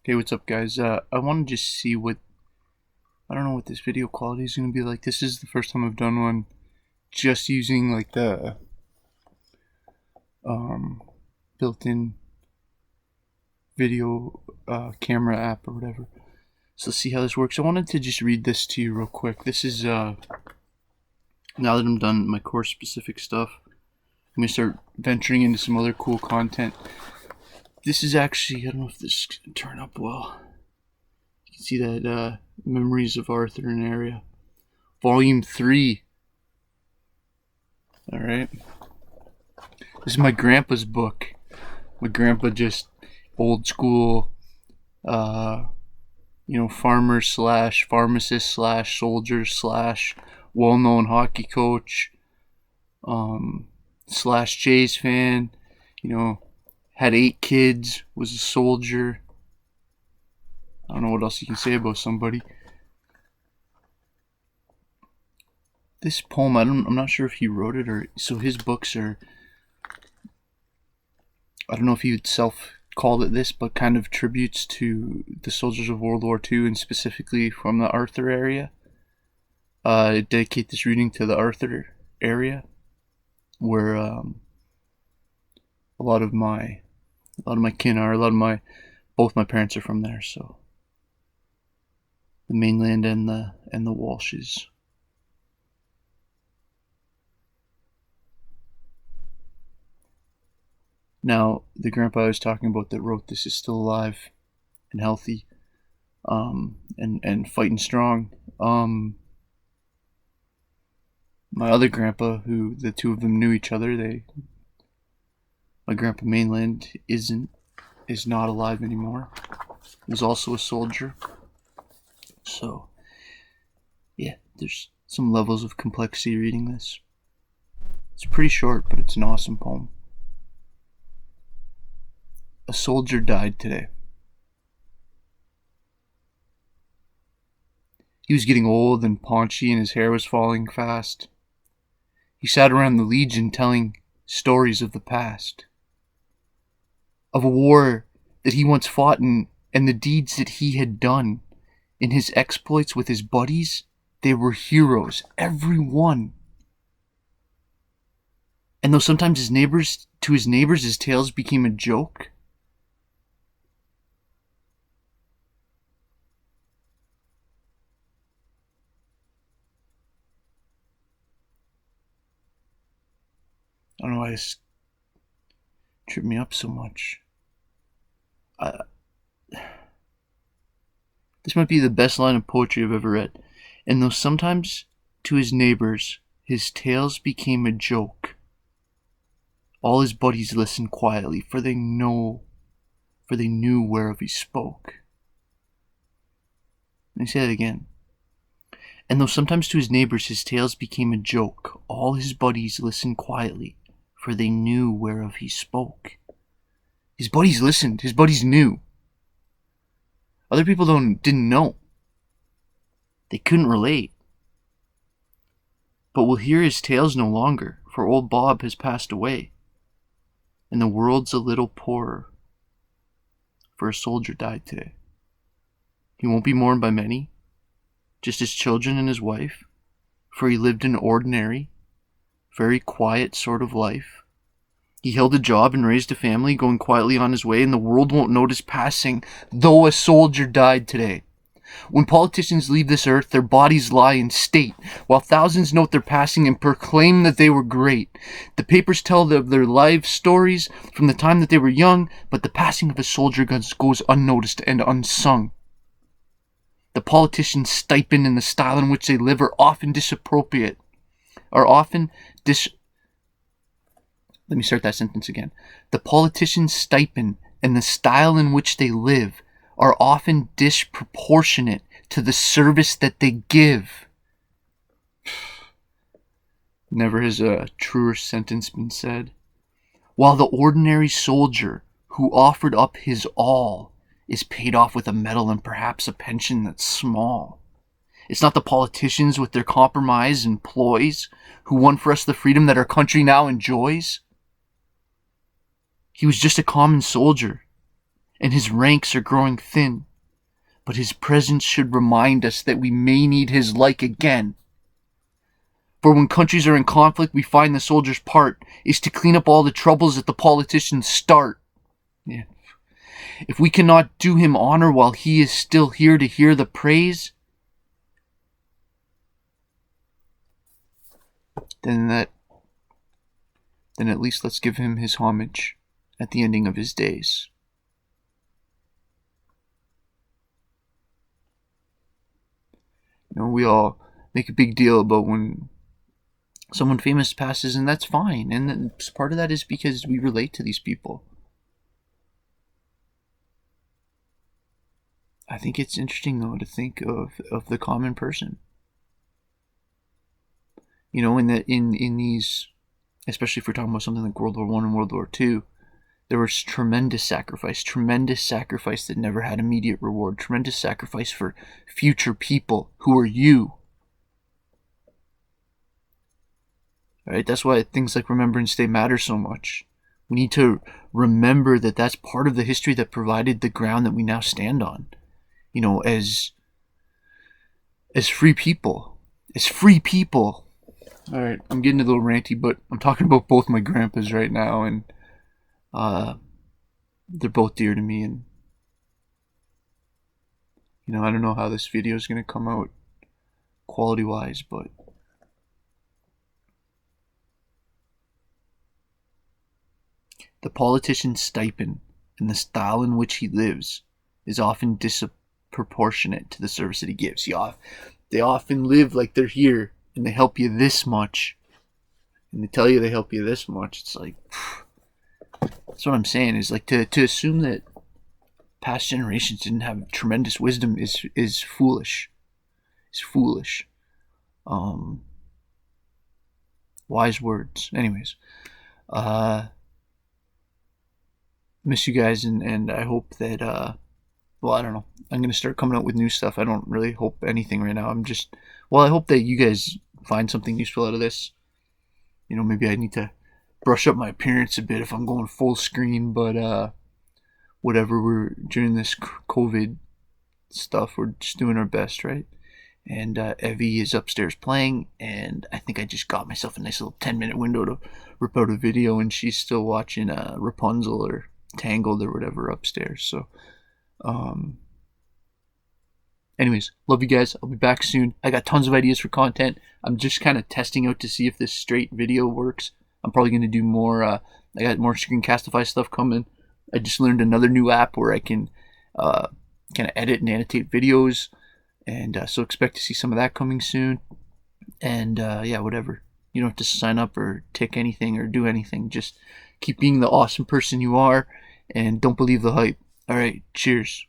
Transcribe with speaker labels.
Speaker 1: Hey, what's up, guys? I want to just see I don't know what this video quality is going to be like. This is the first time I've done one just using like the um, built-in video camera app or whatever. So let's see how this works. I wanted to just read this to you real quick. This is, now that I'm done my course-specific stuff, I'm going to start venturing into some other cool content. This is actually, I don't know if this can turn up well. You can see that Memories of Arthur and Area. Volume 3. Alright. This is my grandpa's book. My grandpa just old school, farmer slash pharmacist slash soldier slash well-known hockey coach, slash Jays fan, had 8 kids, was a soldier. I don't know what else you can say about somebody. This poem, I'm not sure if he wrote it or so. His books are, I don't know if he would called it this, but kind of tributes to the soldiers of World War II and specifically from the Arthur area. I dedicate this reading to the Arthur area, where a lot of my kin are. Both my parents are from there, so the mainland and the Walshes. Now, the grandpa I was talking about that wrote this is still alive and healthy, and fighting strong. My other grandpa, who the two of them knew each other, my grandpa mainland is not alive anymore. He was also a soldier. So, yeah, there's some levels of complexity reading this. It's pretty short, but it's an awesome poem. A soldier died today. He was getting old and paunchy and his hair was falling fast. He sat around the Legion telling stories of the past. Of a war that he once fought in and the deeds that he had done. In his exploits with his buddies, they were heroes, every one. And though sometimes his neighbors his tales became a joke, I don't know why this tripped me up so much. This might be the best line of poetry I've ever read. And though sometimes to his neighbors his tales became a joke, all his buddies listened quietly, for they knew whereof he spoke. Let me say that again. And though sometimes to his neighbors his tales became a joke, all his buddies listened quietly, for they knew whereof he spoke. His buddies listened. His buddies knew. Other people didn't know. They couldn't relate. But we'll hear his tales no longer, for old Bob has passed away, and the world's a little poorer, for a soldier died today. He won't be mourned by many, just his children and his wife, for he lived an ordinary, very quiet sort of life. He held a job and raised a family, going quietly on his way, and the world won't notice passing, though a soldier died today. When politicians leave this earth, their bodies lie in state, while thousands note their passing and proclaim that they were great. The papers tell of their life stories from the time that they were young, but the passing of a soldier goes unnoticed and unsung. The politicians' stipend and the style in which they live are often disappropriate, Let me start that sentence again. The politicians' stipend and the style in which they live are often disproportionate to the service that they give. Never has a truer sentence been said. While the ordinary soldier who offered up his all is paid off with a medal and perhaps a pension that's small. It's not the politicians with their compromise and ploys who won for us the freedom that our country now enjoys. He was just a common soldier, and his ranks are growing thin. But his presence should remind us that we may need his like again. For when countries are in conflict, we find the soldier's part is to clean up all the troubles that the politicians start. Yeah. If we cannot do him honor while he is still here to hear the praise, then at least let's give him his homage at the ending of his days. You know, we all make a big deal about when someone famous passes, and that's fine. And part of that is because we relate to these people. I think it's interesting, though, to think of the common person. You know, in these, especially if we're talking about something like World War I and World War II, there was tremendous sacrifice that never had immediate reward, tremendous sacrifice for future people who are you. Right? That's why things like Remembrance Day matter so much. We need to remember that that's part of the history that provided the ground that we now stand on. You know, as free people. As free people. Alright, I'm getting a little ranty, but I'm talking about both my grandpas right now, and they're both dear to me, and you know, I don't know how this video is going to come out quality-wise, but the politician's stipend and the style in which he lives is often disproportionate to the service that he gives. They often live like they're here, and they help you this much, and they tell you they help you this much. It's like, that's what I'm saying, is like to assume that past generations didn't have tremendous wisdom is foolish. It's foolish. Wise words. Anyways, miss you guys, and I hope that well, I don't know, I'm gonna start coming out with new stuff. I don't really hope anything right now. I hope that you guys find something useful out of this. You know, maybe I need to brush up my appearance a bit if I'm going full screen, but whatever, we're during this COVID stuff, we're just doing our best, right? And Evie is upstairs playing, and I think I just got myself a nice little 10-minute window to rip out a video, and she's still watching Rapunzel or Tangled or whatever upstairs. So anyways, love you guys. I'll be back soon. I got tons of ideas for content. I'm just kind of testing out to see if this straight video works. I'm probably going to do more. I got more Screencastify stuff coming. I just learned another new app where I can kind of edit and annotate videos, and so expect to see some of that coming soon. And yeah, whatever. You don't have to sign up or tick anything or do anything. Just keep being the awesome person you are, and don't believe the hype. All right, cheers.